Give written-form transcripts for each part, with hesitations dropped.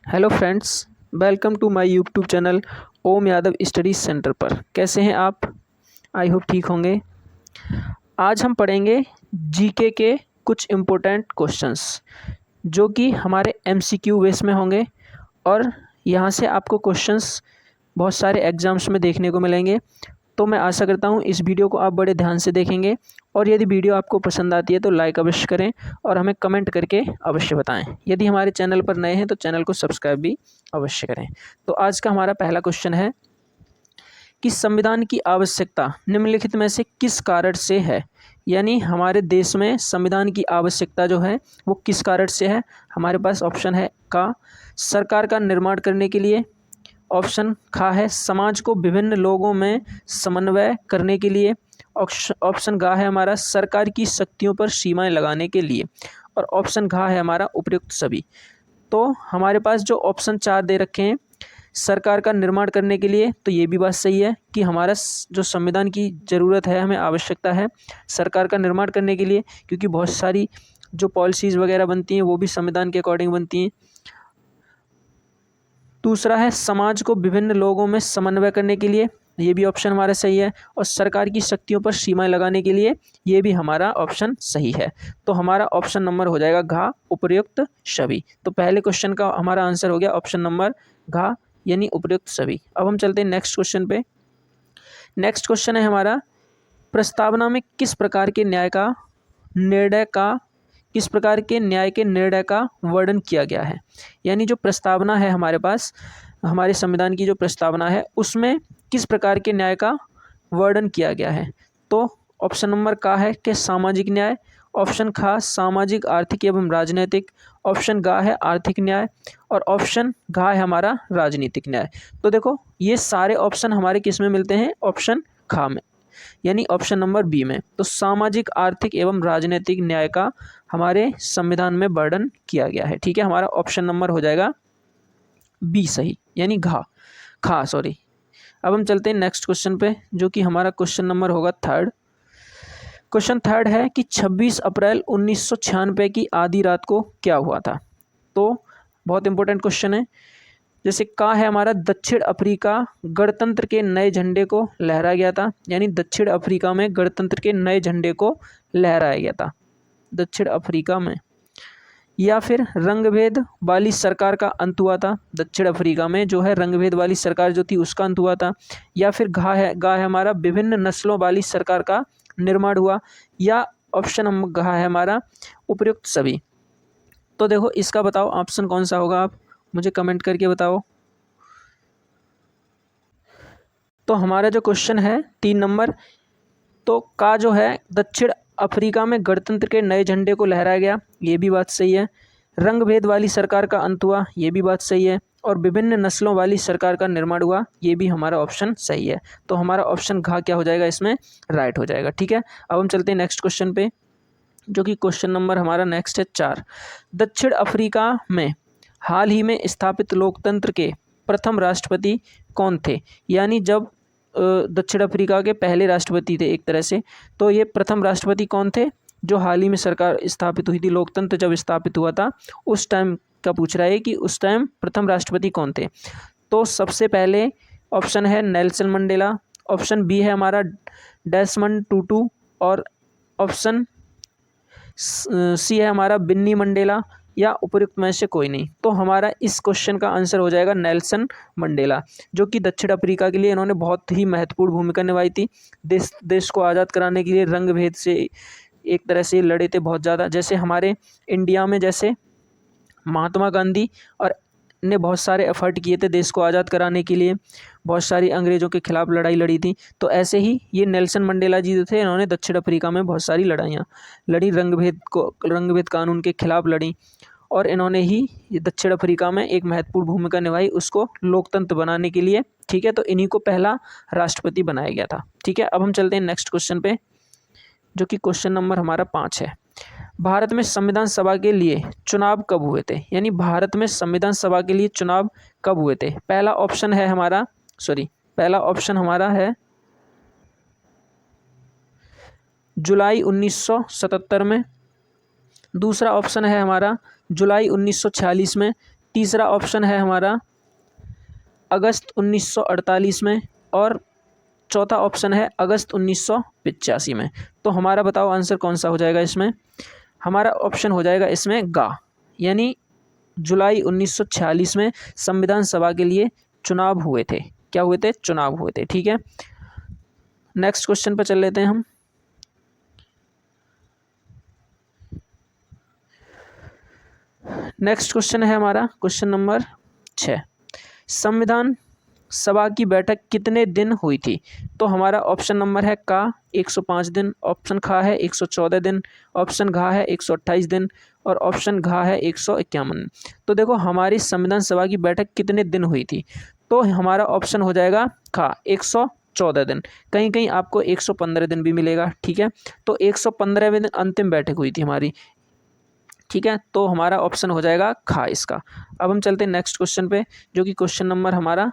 Hello friends, welcome to my YouTube channel Om Yadav study centre पर। कैसे हैं आप? आई होप ठीक होंगे। आज हम पढ़ेंगे जीके के कुछ इम्पोर्टेंट क्वेश्चंस जो कि हमारे एमसीक्यू बेस में होंगे और यहाँ से आपको क्वेश्चंस बहुत सारे एग्जाम्स में देखने को मिलेंगे। तो मैं आशा करता हूँ इस वीडियो को आप बड़े ध्यान से देखेंगे और यदि वीडियो आपको पसंद आती है तो लाइक अवश्य करें और हमें कमेंट करके अवश्य बताएं। यदि हमारे चैनल पर नए हैं तो चैनल को सब्सक्राइब भी अवश्य करें। तो आज का हमारा पहला क्वेश्चन है कि संविधान की आवश्यकता निम्नलिखित में से किस कारण से है। यानी हमारे देश में संविधान की आवश्यकता जो है वो किस कारण से है। हमारे पास ऑप्शन है का सरकार का निर्माण करने के लिए, ऑप्शन खा है समाज को विभिन्न लोगों में समन्वय करने के लिए, ऑप्शन गा है हमारा सरकार की शक्तियों पर सीमाएं लगाने के लिए और ऑप्शन घा है हमारा उपयुक्त सभी। तो हमारे पास जो ऑप्शन 4 दे रखे हैं सरकार का निर्माण करने के लिए, तो ये भी बात सही है कि हमारा जो संविधान की ज़रूरत है, हमें आवश्यकता है सरकार का निर्माण करने के लिए, क्योंकि बहुत सारी जो पॉलिसीज़ वगैरह बनती हैं वो भी संविधान के अकॉर्डिंग बनती हैं। दूसरा है समाज को विभिन्न लोगों में समन्वय करने के लिए, ये भी ऑप्शन हमारा सही है। और सरकार की शक्तियों पर सीमाएं लगाने के लिए, ये भी हमारा ऑप्शन सही है। तो हमारा ऑप्शन नंबर हो जाएगा घा उपयुक्त सभी। तो पहले क्वेश्चन का हमारा आंसर हो गया ऑप्शन नंबर घा यानी उपयुक्त सभी। अब हम चलते हैं नेक्स्ट क्वेश्चन पे। नेक्स्ट क्वेश्चन है हमारा प्रस्तावना में किस प्रकार के न्याय के निर्णय का वर्णन किया गया है। यानी जो प्रस्तावना है हमारे पास, हमारे संविधान की जो प्रस्तावना है उसमें किस प्रकार के न्याय का वर्णन किया गया है। तो ऑप्शन नंबर का है कि सामाजिक न्याय, ऑप्शन खा सामाजिक आर्थिक एवं राजनीतिक, ऑप्शन गा है आर्थिक न्याय और ऑप्शन घा है हमारा राजनीतिक न्याय। तो देखो ये सारे ऑप्शन हमारे किस में मिलते हैं, ऑप्शन खा में यानी ऑप्शन नंबर बी में। तो सामाजिक आर्थिक एवं राजनीतिक न्याय का हमारे संविधान में वर्णन किया गया है। ठीक है, हमारा ऑप्शन नंबर हो जाएगा बी सही यानी खा सॉरी। अब हम चलते हैं नेक्स्ट क्वेश्चन पे जो कि हमारा क्वेश्चन नंबर होगा थर्ड। क्वेश्चन थर्ड है कि 26 अप्रैल 1996 की आधी रात को क्या हुआ था। तो बहुत इंपॉर्टेंट क्वेश्चन है। जैसे का है हमारा दक्षिण अफ्रीका गणतंत्र के नए झंडे को लहराया गया था, यानी दक्षिण अफ्रीका में गणतंत्र के नए झंडे को लहराया गया था दक्षिण अफ्रीका में। या फिर रंगभेद वाली सरकार का अंत हुआ था, दक्षिण अफ्रीका में जो है रंगभेद वाली सरकार जो थी उसका अंत हुआ था। या फिर गा है हमारा विभिन्न नस्लों वाली सरकार का निर्माण हुआ, या ऑप्शन गा है हमारा उपयुक्त सभी। तो देखो इसका बताओ ऑप्शन कौन सा होगा, आप मुझे कमेंट करके बताओ। तो हमारा जो क्वेश्चन है 3 नंबर, तो का जो है दक्षिण अफ्रीका में गणतंत्र के नए झंडे को लहराया गया, ये भी बात सही है। रंगभेद वाली सरकार का अंत हुआ, ये भी बात सही है। और विभिन्न नस्लों वाली सरकार का निर्माण हुआ, ये भी हमारा ऑप्शन सही है। तो हमारा ऑप्शन घा क्या हो जाएगा, इसमें राइट हो जाएगा। ठीक है, अब हम चलते हैं नेक्स्ट क्वेश्चन पे जो कि क्वेश्चन नंबर हमारा नेक्स्ट है 4। दक्षिण अफ्रीका में हाल ही में स्थापित लोकतंत्र के प्रथम राष्ट्रपति कौन थे। यानी जब दक्षिण अफ्रीका के पहले राष्ट्रपति थे एक तरह से, तो ये प्रथम राष्ट्रपति कौन थे जो हाल ही में सरकार स्थापित हुई थी, लोकतंत्र जब स्थापित हुआ था उस टाइम का पूछ रहा है कि उस टाइम प्रथम राष्ट्रपति कौन थे। तो सबसे पहले ऑप्शन है नेल्सन मंडेला, ऑप्शन बी है हमारा डेसमंड टूटू और ऑप्शन सी है हमारा बिन्नी मंडेला, या उपयुक्त में से कोई नहीं। तो हमारा इस क्वेश्चन का आंसर हो जाएगा नेल्सन मंडेला, जो कि दक्षिण अफ्रीका के लिए इन्होंने बहुत ही महत्वपूर्ण भूमिका निभाई थी। देश को आज़ाद कराने के लिए रंग भेद से एक तरह से लड़े थे बहुत ज़्यादा। जैसे हमारे इंडिया में जैसे महात्मा गांधी और ने बहुत सारे एफर्ट किए थे देश को आज़ाद कराने के लिए, बहुत सारी अंग्रेज़ों के खिलाफ लड़ाई लड़ी थी। तो ऐसे ही ये नेल्सन मंडेला जी जो थे, इन्होंने दक्षिण अफ्रीका में बहुत सारी लड़ाइयाँ लड़ी, रंगभेद कानून के खिलाफ लड़ी और इन्होंने ही ये दक्षिण अफ्रीका में एक महत्वपूर्ण भूमिका निभाई उसको लोकतंत्र बनाने के लिए। ठीक है, तो इन्हीं को पहला राष्ट्रपति बनाया गया था। ठीक है, अब हम चलते हैं नेक्स्ट क्वेश्चन पे जो कि क्वेश्चन नंबर हमारा 5 है। भारत में संविधान सभा के लिए चुनाव कब हुए थे। यानी भारत में संविधान सभा के लिए चुनाव कब हुए थे। पहला ऑप्शन हमारा है जुलाई 1977 में, दूसरा ऑप्शन है हमारा जुलाई 1946 में, तीसरा ऑप्शन है हमारा अगस्त 1948 में, और चौथा ऑप्शन है अगस्त 1985 में। तो हमारा बताओ आंसर कौन सा हो जाएगा इसमें? हमारा ऑप्शन हो जाएगा इसमें गा, यानी जुलाई 1946 में संविधान सभा के लिए चुनाव हुए थे। क्या हुए थे? चुनाव हुए थे। ठीक है, नेक्स्ट क्वेश्चन पर चल लेते हैं हम। नेक्स्ट क्वेश्चन है हमारा क्वेश्चन नंबर 6। संविधान सभा की बैठक कितने दिन हुई थी? तो हमारा ऑप्शन नंबर है का 105 दिन, ऑप्शन खा है 114 दिन, ऑप्शन घा है 128 दिन, और ऑप्शन घा है 151। तो देखो हमारी संविधान सभा की बैठक कितने दिन हुई थी, तो हमारा ऑप्शन हो जाएगा खा 114 दिन। कहीं कहीं आपको 115 दिन भी मिलेगा। ठीक है, तो 115वें दिन अंतिम बैठक हुई थी हमारी। ठीक है, तो हमारा ऑप्शन हो जाएगा खा इसका। अब हम चलते हैं नेक्स्ट क्वेश्चन पे, जो कि क्वेश्चन नंबर हमारा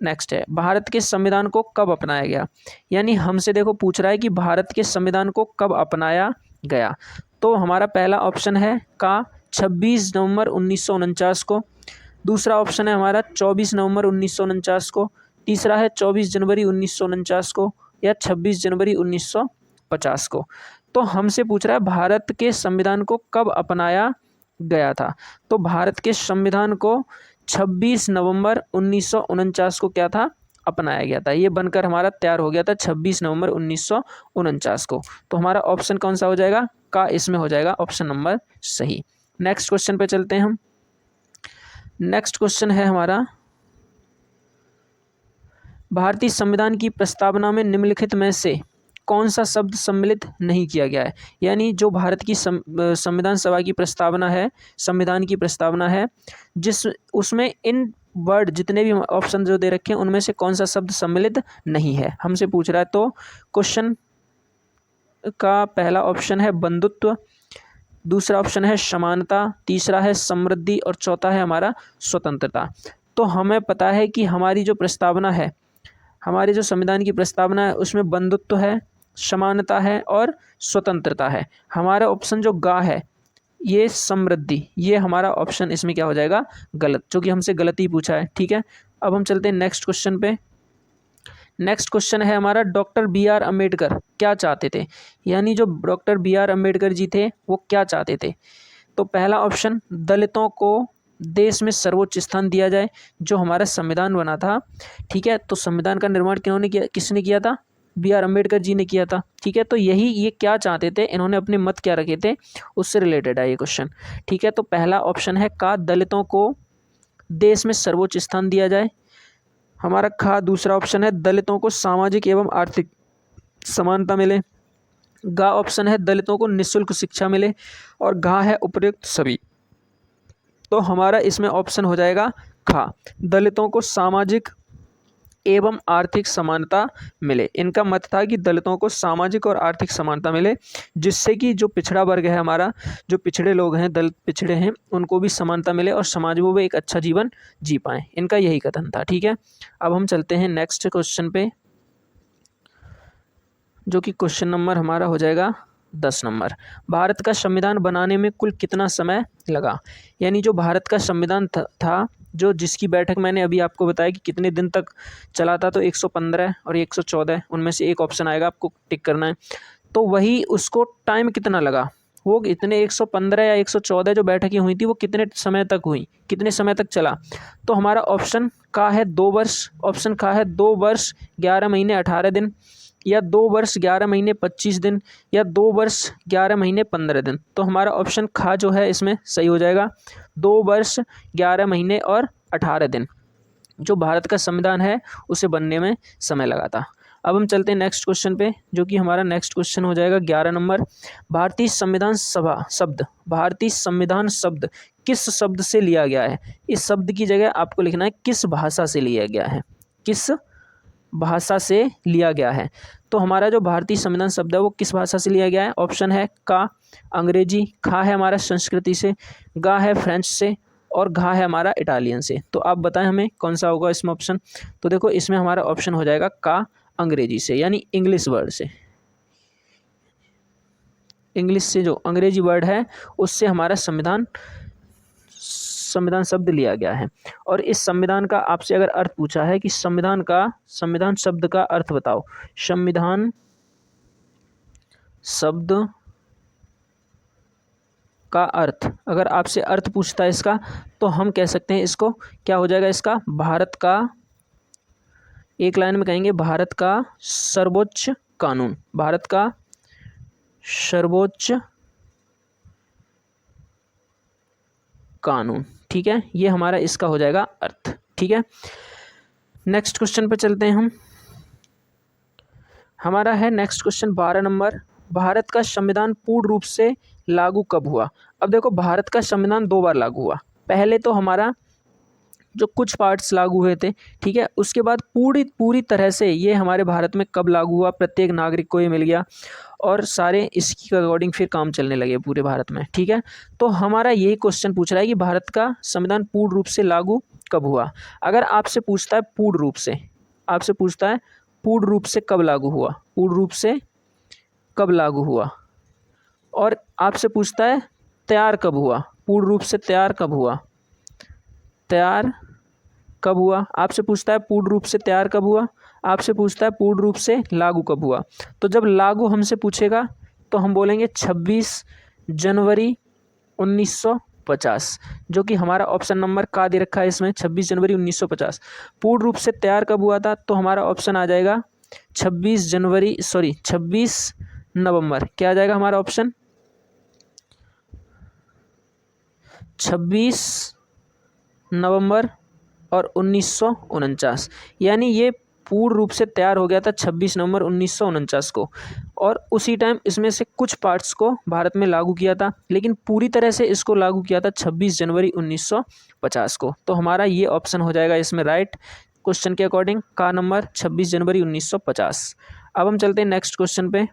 नेक्स्ट है। भारत के संविधान को कब अपनाया गया? यानी हमसे देखो पूछ रहा है कि भारत के संविधान को कब अपनाया गया। तो हमारा पहला ऑप्शन है का 26 नवंबर 1949 को, दूसरा ऑप्शन है हमारा 24 नवंबर 1949 को, तीसरा है 24 जनवरी 1949 को, या 26 जनवरी 1950 को। तो हमसे पूछ रहा है भारत के संविधान को कब अपनाया गया था। तो भारत के संविधान को 26 नवंबर 1949 को क्या था? अपनाया गया था। ये बनकर हमारा तैयार हो गया था 26 नवंबर 1949 को। तो हमारा ऑप्शन कौन सा हो जाएगा? का इसमें हो जाएगा ऑप्शन नंबर सही। नेक्स्ट क्वेश्चन पे चलते हैं हम। नेक्स्ट क्वेश्चन है हमारा, भारतीय संविधान की प्रस्तावना में निम्नलिखित में से कौन सा शब्द सम्मिलित नहीं किया गया है? यानी जो भारत की संविधान सभा की प्रस्तावना है, संविधान की प्रस्तावना है, जिस उसमें इन वर्ड जितने भी ऑप्शन जो दे रखे हैं उनमें से कौन सा शब्द सम्मिलित नहीं है, हमसे पूछ रहा है। तो क्वेश्चन का पहला ऑप्शन है बंधुत्व, दूसरा ऑप्शन है समानता, तीसरा है समृद्धि, और चौथा है हमारा स्वतंत्रता। तो हमें पता है कि हमारी जो प्रस्तावना है, हमारी जो संविधान की प्रस्तावना है, उसमें बंधुत्व है, समानता है और स्वतंत्रता है। हमारा ऑप्शन जो गा है, ये समृद्धि, ये हमारा ऑप्शन इसमें क्या हो जाएगा? गलत, जो कि हमसे गलत ही पूछा है। ठीक है, अब हम चलते हैं नेक्स्ट क्वेश्चन पे। नेक्स्ट क्वेश्चन है हमारा, डॉक्टर बी.आर. अम्बेडकर क्या चाहते थे? यानी जो डॉक्टर बी.आर. अम्बेडकर जी थे वो क्या चाहते थे? तो पहला ऑप्शन, दलितों को देश में सर्वोच्च स्थान दिया जाए, जो हमारा संविधान बना था। ठीक है, तो संविधान का निर्माण किन्होंने किया? किसने किया था? बी.आर. अम्बेडकर जी ने किया था। ठीक है, तो यही ये क्या चाहते थे, इन्होंने अपने मत क्या रखे थे, उससे रिलेटेड है ये क्वेश्चन। ठीक है, तो पहला ऑप्शन है का दलितों को देश में सर्वोच्च स्थान दिया जाए, हमारा खा दूसरा ऑप्शन है दलितों को सामाजिक एवं आर्थिक समानता मिले, गा ऑप्शन है दलितों को निःशुल्क शिक्षा मिले, और घा है उपयुक्त सभी। तो हमारा इसमें ऑप्शन हो जाएगा खा, दलितों को सामाजिक एवं आर्थिक समानता मिले। इनका मत था कि दलितों को सामाजिक और आर्थिक समानता मिले, जिससे कि जो पिछड़ा वर्ग है हमारा, जो पिछड़े लोग हैं, दलित पिछड़े हैं, उनको भी समानता मिले और समाज में वो एक अच्छा जीवन जी पाएँ। इनका यही कथन था। ठीक है, अब हम चलते हैं नेक्स्ट क्वेश्चन पे, जो कि क्वेश्चन नंबर हमारा हो जाएगा 10 नंबर। भारत का संविधान बनाने में कुल कितना समय लगा? यानी जो भारत का संविधान था, जो जिसकी बैठक मैंने अभी आपको बताया कि कितने दिन तक चला था, तो 115 और 114, उनमें से एक ऑप्शन आएगा, आपको टिक करना है। तो वही उसको टाइम कितना लगा, वो इतने 115 या 114 जो बैठकें हुई थी वो कितने समय तक हुई, कितने समय तक चला? तो हमारा ऑप्शन का है 2 वर्ष, ऑप्शन का है 2 वर्ष 11 महीने 18 दिन, या 2 वर्ष 11 महीने 25 दिन, या 2 वर्ष 11 महीने 15 दिन। तो हमारा ऑप्शन खा जो है इसमें सही हो जाएगा, 2 वर्ष 11 महीने और 18 दिन जो भारत का संविधान है उसे बनने में समय लगा था। अब हम चलते हैं नेक्स्ट क्वेश्चन पे, जो कि हमारा नेक्स्ट क्वेश्चन हो जाएगा 11 नंबर। भारतीय संविधान सभा शब्द, भारतीय संविधान शब्द किस शब्द से लिया गया है? इस शब्द की जगह आपको लिखना है किस भाषा से लिया गया है, किस भाषा से लिया गया है। तो हमारा जो भारतीय संविधान शब्द है वो किस भाषा से लिया गया है? ऑप्शन है का अंग्रेजी, खा है हमारा संस्कृति से, गा है फ्रेंच से, और घा है हमारा इटालियन से। तो आप बताएं हमें कौन सा होगा इसमें ऑप्शन। तो देखो इसमें हमारा ऑप्शन हो जाएगा का अंग्रेजी से, यानी इंग्लिश वर्ड से, इंग्लिश से जो अंग्रेजी वर्ड है उससे हमारा संविधान संविधान शब्द लिया गया है। और इस संविधान का आपसे अगर अर्थ पूछा है कि संविधान शब्द का अर्थ बताओ, संविधान शब्द का अर्थ अगर आपसे अर्थ पूछता है इसका, तो हम कह सकते हैं इसको क्या हो जाएगा, इसका भारत का, एक लाइन में कहेंगे भारत का सर्वोच्च कानून, भारत का सर्वोच्च कानून। ठीक है, ये हमारा इसका हो जाएगा अर्थ। ठीक है, नेक्स्ट क्वेश्चन पे चलते हैं हम। हमारा है नेक्स्ट क्वेश्चन 12 नंबर, भारत का संविधान पूर्ण रूप से लागू कब हुआ। अब देखो, भारत का संविधान 2 बार लागू हुआ। पहले तो हमारा जो कुछ पार्ट्स लागू हुए थे, ठीक है, उसके बाद पूरी तरह से ये हमारे भारत में कब लागू हुआ, प्रत्येक नागरिक को ये मिल गया और सारे इसकी अकॉर्डिंग फिर काम चलने लगे पूरे भारत में। ठीक है, तो हमारा यही क्वेश्चन पूछ रहा है कि भारत का संविधान पूर्ण रूप से लागू कब हुआ। अगर आपसे पूछता है पूर्ण रूप से, आपसे पूछता है पूर्ण रूप से कब लागू हुआ, पूर्ण रूप से कब लागू हुआ, और आपसे पूछता है तैयार कब हुआ, पूर्ण रूप से तैयार कब हुआ, तैयार कब हुआ, आपसे पूछता है पूर्ण रूप से तैयार कब हुआ, आपसे पूछता है पूर्ण रूप से लागू कब हुआ। तो जब लागू हमसे पूछेगा तो हम बोलेंगे 26 जनवरी 1950, जो कि हमारा ऑप्शन नंबर का दे रखा है इसमें, 26 जनवरी 1950। पूर्ण रूप से तैयार कब हुआ था, तो हमारा ऑप्शन आ जाएगा 26 नवंबर। क्या आ जाएगा हमारा ऑप्शन, 26 नवंबर और 1949, यानी ये पूर्ण रूप से तैयार हो गया था 26 नवंबर 1949 को। और उसी टाइम इसमें से कुछ पार्ट्स को भारत में लागू किया था, लेकिन पूरी तरह से इसको लागू किया था 26 जनवरी 1950 को। तो हमारा ये ऑप्शन हो जाएगा इसमें राइट, क्वेश्चन के अकॉर्डिंग का नंबर 26 जनवरी 1950। अब हम चलते हैं नेक्स्ट क्वेश्चन पे।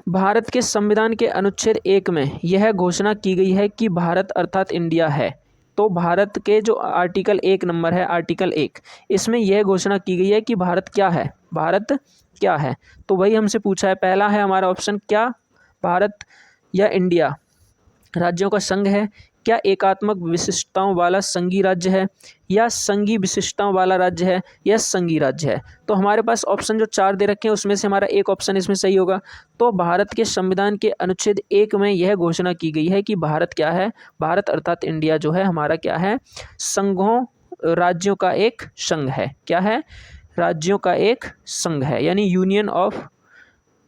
भारत के संविधान के अनुच्छेद 1 में यह घोषणा की गई है कि भारत अर्थात इंडिया है। तो भारत के जो आर्टिकल 1 नंबर है, आर्टिकल 1, इसमें यह घोषणा की गई है कि भारत क्या है, भारत क्या है। तो वही हमसे पूछा है, पहला है हमारा ऑप्शन, क्या भारत या इंडिया राज्यों का संघ है, क्या एकात्मक विशिष्टताओं वाला संघीय राज्य है, या संघीय विशिष्टताओं वाला राज्य है, या संघीय राज्य है। तो हमारे पास ऑप्शन जो 4 दे रखे हैं उसमें से हमारा एक ऑप्शन इसमें सही होगा। तो भारत के संविधान के अनुच्छेद 1 में यह घोषणा की गई है कि भारत क्या है, भारत अर्थात इंडिया जो है हमारा क्या है, संघों राज्यों का एक संघ है। क्या है, राज्यों का एक संघ है, यानी यूनियन ऑफ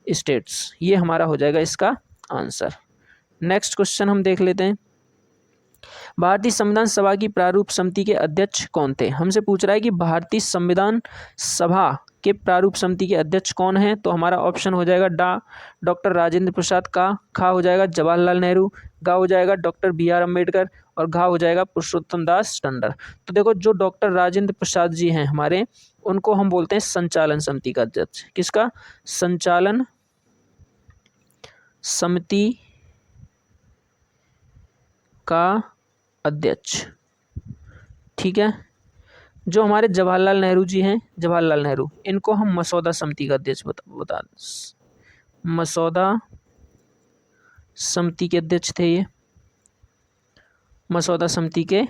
स्टेट्स। ये हमारा हो जाएगा इसका आंसर। नेक्स्ट क्वेश्चन हम देख लेते हैं। भारतीय संविधान सभा की प्रारूप समिति के अध्यक्ष कौन थे। हमसे पूछ रहा है कि भारतीय संविधान सभा के प्रारूप समिति के अध्यक्ष कौन हैं। तो हमारा ऑप्शन हो जाएगा डॉक्टर राजेंद्र प्रसाद, का खा हो जाएगा जवाहरलाल नेहरू, गा हो जाएगा डॉक्टर BR अम्बेडकर, और घा हो जाएगा पुरुषोत्तम दास टंडन। तो देखो, जो डॉक्टर राजेंद्र प्रसाद जी हैं हमारे, उनको हम बोलते हैं संचालन समिति का अध्यक्ष। किसका, संचालन समिति का अध्यक्ष। ठीक है, जो हमारे जवाहरलाल नेहरू जी हैं, जवाहरलाल नेहरू, इनको हम मसौदा समिति का अध्यक्ष बता मसौदा समिति के अध्यक्ष थे ये, मसौदा समिति के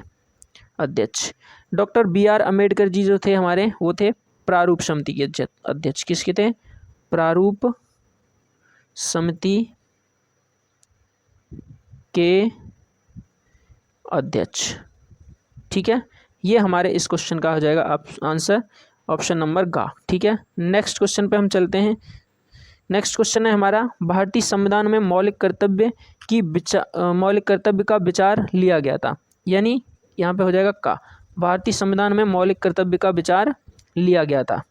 अध्यक्ष। डॉक्टर BR अम्बेडकर जी जो थे हमारे, वो थे प्रारूप समिति के अध्यक्ष। किसके थे, प्रारूप समिति के अध्यक्ष। ठीक है, ये हमारे इस क्वेश्चन का हो जाएगा आंसर ऑप्शन नंबर गा। ठीक है, नेक्स्ट क्वेश्चन पे हम चलते हैं। नेक्स्ट क्वेश्चन है हमारा, भारतीय संविधान में मौलिक कर्तव्य का विचार लिया गया था। यानी यहाँ पे हो जाएगा का, भारतीय संविधान में मौलिक कर्तव्य का विचार लिया गया था।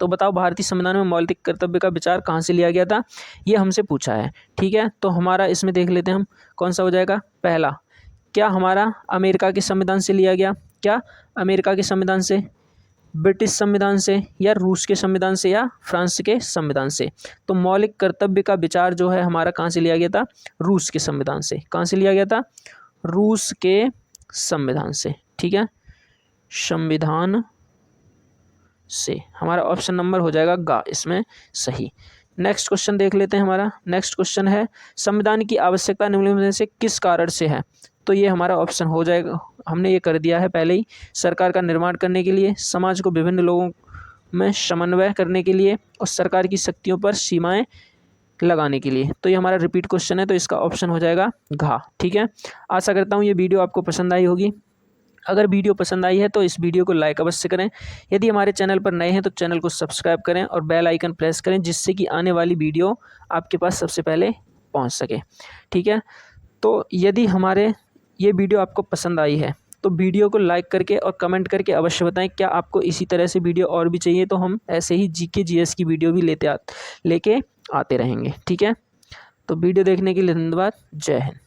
तो बताओ, भारतीय संविधान में मौलिक कर्तव्य का विचार कहाँ से लिया गया था, ये हमसे पूछा है। ठीक है, तो हमारा इसमें देख लेते हैं हम कौन सा हो जाएगा। पहला, क्या हमारा अमेरिका के संविधान से लिया गया, क्या अमेरिका के संविधान से, ब्रिटिश संविधान से, या रूस के संविधान से, या फ्रांस के संविधान से। तो मौलिक कर्तव्य का विचार जो है हमारा कहाँ से लिया गया था, रूस के संविधान से। कहाँ से लिया गया था, रूस के संविधान से। ठीक है, संविधान से हमारा ऑप्शन नंबर हो जाएगा गा इसमें सही। नेक्स्ट क्वेश्चन देख लेते हैं। हमारा नेक्स्ट क्वेश्चन है, संविधान की आवश्यकता निम्नलिखित में से किस कारण से है। तो ये हमारा ऑप्शन हो जाएगा। हमने ये कर दिया है पहले ही, सरकार का निर्माण करने के लिए, समाज को विभिन्न लोगों में समन्वय करने के लिए और सरकार की शक्तियों पर सीमाएं लगाने के लिए। तो ये हमारा रिपीट क्वेश्चन है, तो इसका ऑप्शन हो जाएगा घा। ठीक है, आशा करता हूँ ये वीडियो आपको पसंद आई होगी। अगर वीडियो पसंद आई है तो इस वीडियो को लाइक अवश्य करें। यदि हमारे चैनल पर नए हैं तो चैनल को सब्सक्राइब करें और बेल आइकन प्रेस करें, जिससे कि आने वाली वीडियो आपके पास सबसे पहले पहुंच सके। ठीक है, तो यदि हमारे ये वीडियो आपको पसंद आई है तो वीडियो को लाइक करके और कमेंट करके अवश्य बताएं, क्या आपको इसी तरह से वीडियो और भी चाहिए, तो हम ऐसे ही जीके जीएस की वीडियो भी लेके आते रहेंगे। ठीक है, तो वीडियो देखने के लिए धन्यवाद। जय हिंद।